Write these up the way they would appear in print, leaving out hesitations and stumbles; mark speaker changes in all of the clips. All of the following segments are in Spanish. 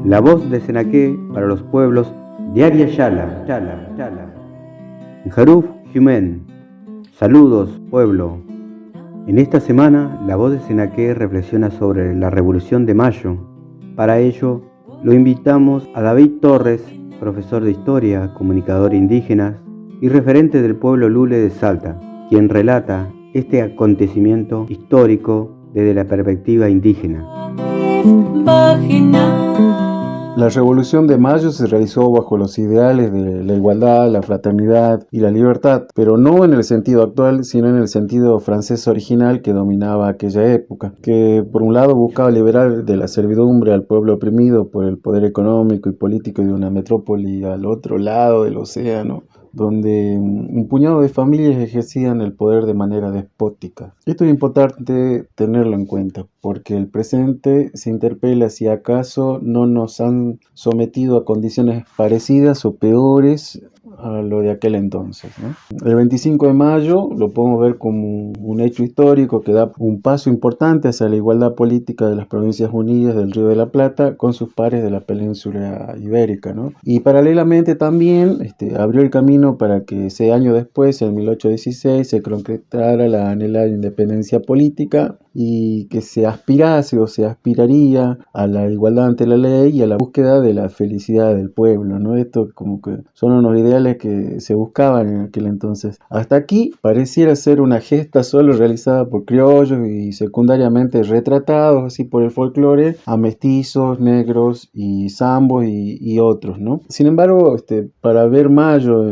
Speaker 1: La voz de Senaqué para los pueblos de Aria Yala. Jaruf Jumen. Saludos, pueblo. En esta semana, la voz de Senaqué reflexiona sobre la Revolución de Mayo. Para ello, lo invitamos a David Torres, profesor de Historia, comunicador indígena y referente del pueblo Lule de Salta, quien relata este acontecimiento histórico desde la perspectiva indígena.
Speaker 2: La Revolución de Mayo se realizó bajo los ideales de la igualdad, la fraternidad y la libertad, pero no en el sentido actual, sino en el sentido francés original que dominaba aquella época, que por un lado buscaba liberar de la servidumbre al pueblo oprimido por el poder económico y político de una metrópoli al otro lado del océano, donde un puñado de familias ejercían el poder de manera despótica. Esto es importante tenerlo en cuenta, porque el presente se interpela si acaso no nos han sometido a condiciones parecidas o peores a lo de aquel entonces, ¿no? El 25 de mayo lo podemos ver como un hecho histórico que da un paso importante hacia la igualdad política de las Provincias Unidas del Río de la Plata con sus pares de la península ibérica, ¿no? Y paralelamente también abrió el camino para que ese año después, en 1816, se concretara la anhelada independencia política y que se aspirase o se aspiraría a la igualdad ante la ley y a la búsqueda de la felicidad del pueblo, ¿no? Esto como que son unos ideales que se buscaban en aquel entonces. Hasta aquí pareciera ser una gesta solo realizada por criollos y secundariamente retratados así por el folclore a mestizos, negros y zambos y otros, ¿no? Sin embargo, para ver Mayo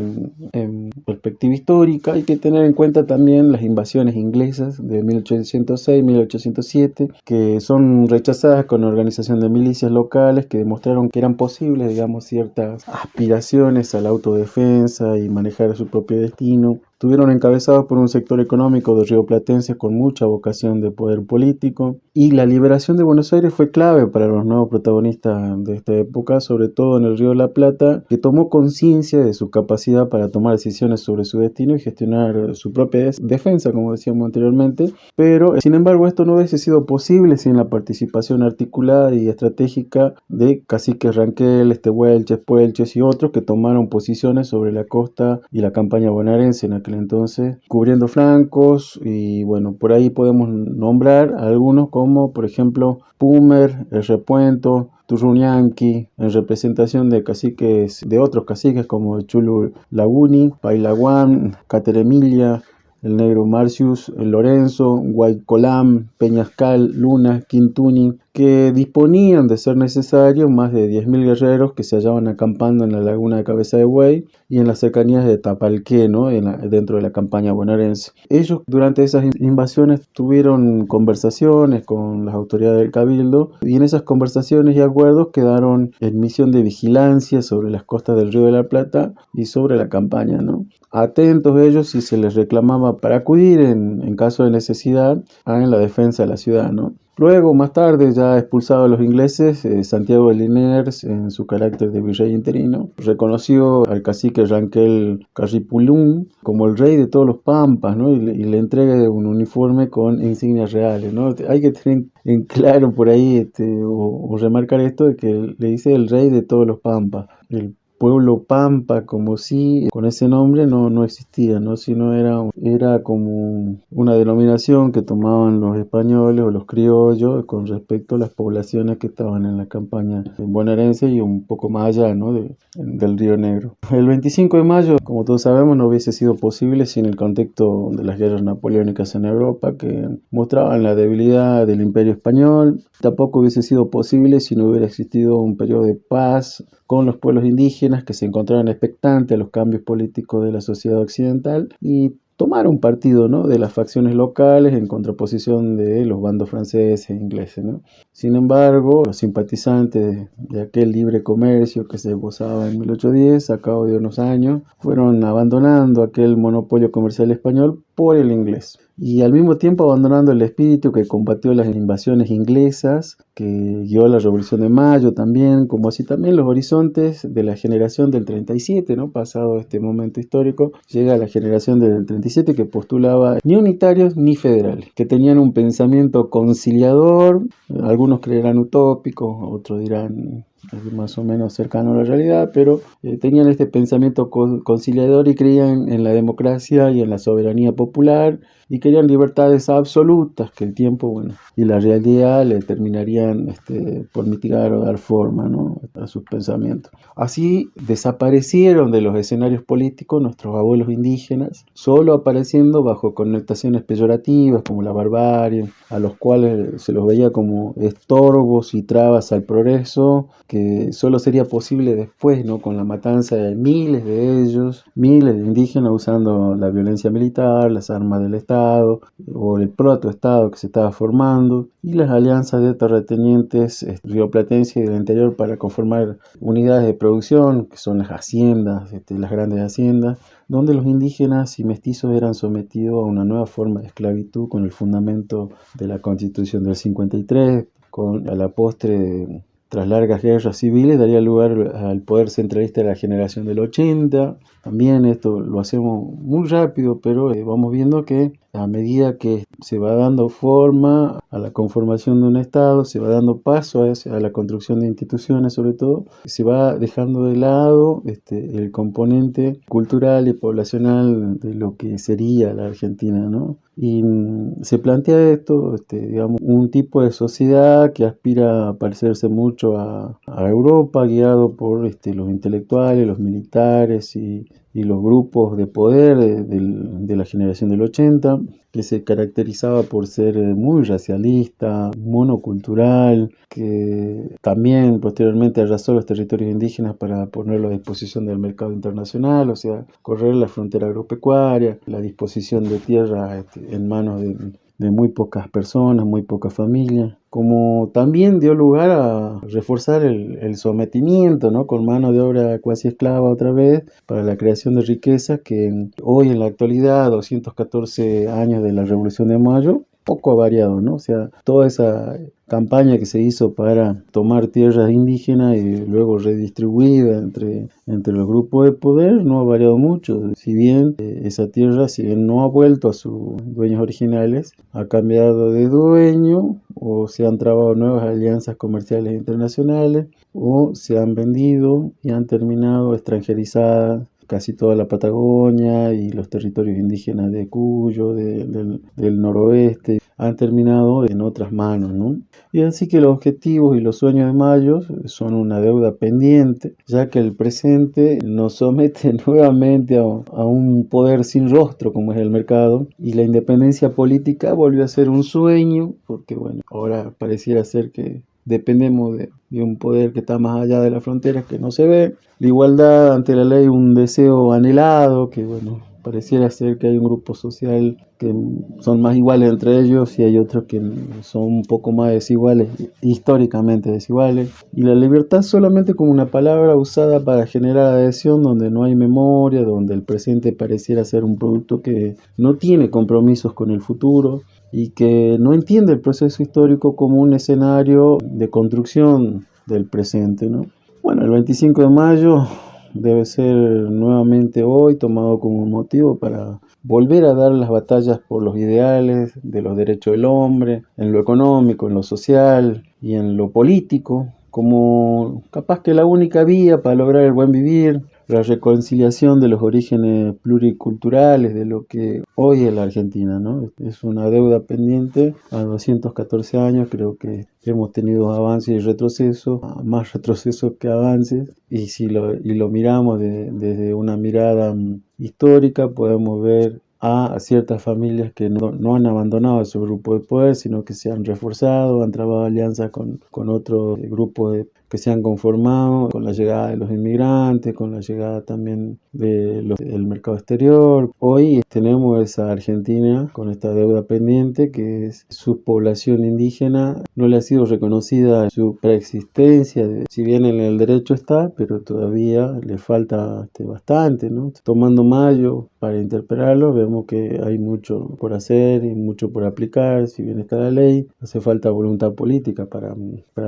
Speaker 2: en perspectiva histórica hay que tener en cuenta también las invasiones inglesas de 1806-1807, que son rechazadas con la organización de milicias locales que demostraron que eran posibles, digamos, ciertas aspiraciones a la autodefensa y manejar su propio destino. Estuvieron encabezados por un sector económico de rioplatenses con mucha vocación de poder político, y la liberación de Buenos Aires fue clave para los nuevos protagonistas de esta época, sobre todo en el Río de la Plata, que tomó conciencia de su capacidad para tomar decisiones sobre su destino y gestionar su propia defensa, como decíamos anteriormente. Pero, sin embargo, esto no hubiese sido posible sin la participación articulada y estratégica de caciques Ranquel, Huelches, Puelches y otros que tomaron posiciones sobre la costa y la campaña bonaerense en aquel entonces, cubriendo flancos. Y bueno, por ahí podemos nombrar a algunos como, por ejemplo, Pumer, El Repuento, Turruñanqui, en representación de caciques, de otros caciques como Chulu Laguni, Pailaguán, Cateremilia, el Negro Marcius, el Lorenzo, Guaycolam, Peñascal, Luna, Quintuni, que disponían, de ser necesario, más de 10.000 guerreros que se hallaban acampando en la laguna de Cabeza de Buey y en las cercanías de Tapalqué, ¿no? Dentro de la campaña bonaerense. Ellos durante esas invasiones tuvieron conversaciones con las autoridades del Cabildo, y en esas conversaciones y acuerdos quedaron en misión de vigilancia sobre las costas del Río de la Plata y sobre la campaña, ¿no? Atentos ellos si se les reclamaba para acudir en caso de necesidad en la defensa de la ciudad, ¿no? Luego, más tarde, ya expulsado a los ingleses, Santiago de Liniers, en su carácter de virrey interino, reconoció al cacique Ranquel Carripulún como el rey de todos los pampas, ¿no? Y le entrega un uniforme con insignias reales, ¿no? Hay que tener en claro por ahí o remarcar esto de que le dice el rey de todos los pampas. El pueblo pampa, como si con ese nombre no existía, ¿no? Sino era como una denominación que tomaban los españoles o los criollos con respecto a las poblaciones que estaban en la campaña bonaerense y un poco más allá, ¿no? Del Río Negro. El 25 de mayo, como todos sabemos, no hubiese sido posible sin el contexto de las guerras napoleónicas en Europa, que mostraban la debilidad del Imperio español. Tampoco hubiese sido posible si no hubiera existido un periodo de paz con los pueblos indígenas que se encontraban expectantes a los cambios políticos de la sociedad occidental y tomaron partido, ¿no? De las facciones locales en contraposición de los bandos franceses e ingleses, ¿no? Sin embargo, los simpatizantes de aquel libre comercio que se esbozaba en 1810, a cabo de unos años, fueron abandonando aquel monopolio comercial español por el inglés. Y al mismo tiempo abandonando el espíritu que combatió las invasiones inglesas, que guió la Revolución de Mayo también, como así también los horizontes de la generación del 37, ¿no? Pasado este momento histórico, llega la generación del 37 que postulaba ni unitarios ni federales, que tenían un pensamiento conciliador, algunos creerán utópico, otros dirán más o menos cercano a la realidad, pero tenían este pensamiento conciliador y creían en la democracia y en la soberanía popular y querían libertades absolutas que el tiempo, bueno, y la realidad le terminarían por mitigar o dar forma, ¿no?, a sus pensamientos. Así desaparecieron de los escenarios políticos nuestros abuelos indígenas, solo apareciendo bajo connotaciones peyorativas como la barbarie, a los cuales se los veía como estorbos y trabas al progreso, que solo sería posible después, ¿no?, con la matanza de miles de ellos, miles de indígenas usando la violencia militar, las armas del Estado o el protoestado que se estaba formando y las alianzas de terratenientes rioplatenses y del interior para conformar unidades de producción que son las haciendas, las grandes haciendas, donde los indígenas y mestizos eran sometidos a una nueva forma de esclavitud con el fundamento de la Constitución del 53, a la postre, tras largas guerras civiles, daría lugar al poder centralista de la generación del 80. También esto lo hacemos muy rápido, pero vamos viendo que a medida que se va dando forma a la conformación de un Estado, se va dando paso a la construcción de instituciones, sobre todo, se va dejando de lado el componente cultural y poblacional de lo que sería la Argentina, ¿no? Y se plantea esto, digamos, un tipo de sociedad que aspira a parecerse mucho a Europa, guiado por los intelectuales, los militares y los grupos de poder de la generación del 80, que se caracterizaba por ser muy racialista, monocultural, que también posteriormente arrasó los territorios indígenas para ponerlo a disposición del mercado internacional, o sea, correr la frontera agropecuaria, la disposición de tierra en manos de muy pocas personas, muy pocas familias, como también dio lugar a reforzar el sometimiento, ¿no?, con mano de obra cuasi esclava otra vez, para la creación de riquezas que hoy en la actualidad, 214 años de la Revolución de Mayo, poco ha variado, ¿no? O sea, toda esa campaña que se hizo para tomar tierras indígenas y luego redistribuida entre los grupos de poder no ha variado mucho. Si bien esa tierra, si bien no ha vuelto a sus dueños originales, ha cambiado de dueño o se han trabado nuevas alianzas comerciales internacionales o se han vendido y han terminado extranjerizadas casi toda la Patagonia y los territorios indígenas de Cuyo, del noroeste, han terminado en otras manos, ¿no? Y así que los objetivos y los sueños de Mayo son una deuda pendiente, ya que el presente nos somete nuevamente a un poder sin rostro como es el mercado, y la independencia política volvió a ser un sueño, porque bueno, ahora pareciera ser que dependemos de un poder que está más allá de las fronteras, que no se ve. La igualdad ante la ley, un deseo anhelado, que bueno, pareciera ser que hay un grupo social que son más iguales entre ellos y hay otros que son un poco más desiguales, históricamente desiguales. Y la libertad solamente como una palabra usada para generar adhesión, donde no hay memoria, donde el presente pareciera ser un producto que no tiene compromisos con el futuro y que no entiende el proceso histórico como un escenario de construcción del presente, ¿no? Bueno, el 25 de mayo debe ser nuevamente hoy tomado como un motivo para volver a dar las batallas por los ideales de los derechos del hombre, en lo económico, en lo social y en lo político, como capaz que la única vía para lograr el buen vivir, la reconciliación de los orígenes pluriculturales de lo que hoy es la Argentina, ¿no? Es una deuda pendiente. A 214 años creo que hemos tenido avances y retrocesos, más retrocesos que avances, y si lo miramos desde una mirada histórica, podemos ver a ciertas familias que no han abandonado su grupo de poder, sino que se han reforzado, han trabado alianzas con otros grupos que se han conformado con la llegada de los inmigrantes, con la llegada también del mercado exterior. Hoy tenemos esa Argentina con esta deuda pendiente, que es su población indígena no le ha sido reconocida su preexistencia, si bien en el derecho está, pero todavía le falta bastante, ¿no? Tomando Mayo para interpelarlo, vemos que hay mucho por hacer y mucho por aplicar. Si bien está la ley, hace falta voluntad política para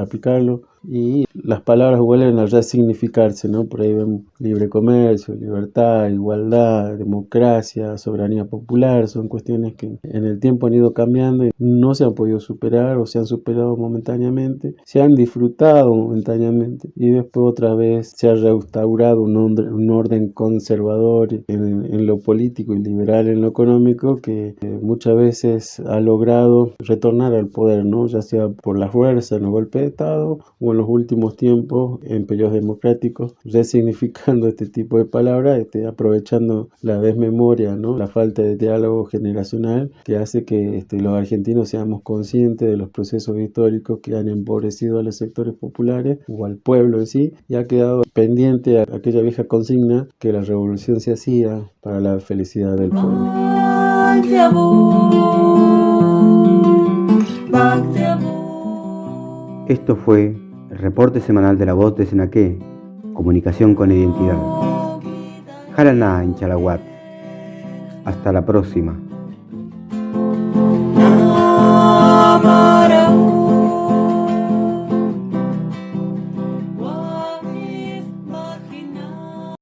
Speaker 2: aplicarlo, y las palabras vuelven a resignificarse, ¿no? Por ahí vemos libre comercio, libertad, igualdad, democracia, soberanía popular. Son cuestiones que en el tiempo han ido cambiando y no se han podido superar, o se han superado momentáneamente, se han disfrutado momentáneamente, y después otra vez se ha restaurado un orden conservador en lo político y liberal en lo económico, que muchas veces ha logrado retornar al poder, ¿no? Ya sea por la fuerza en los golpes de Estado, o en los últimos tiempos en periodos democráticos, resignificando este tipo de palabras, aprovechando la desmemoria, ¿no? La falta de diálogo generacional, que hace que los argentinos seamos conscientes de los procesos históricos que han empobrecido a los sectores populares o al pueblo en sí, y ha quedado pendiente a aquella vieja consigna que la revolución se hacía para la felicidad del pueblo.
Speaker 1: Esto fue el reporte semanal de La Voz de Senaqué, comunicación con identidad. Jaraná, Inchalawat. Hasta la próxima.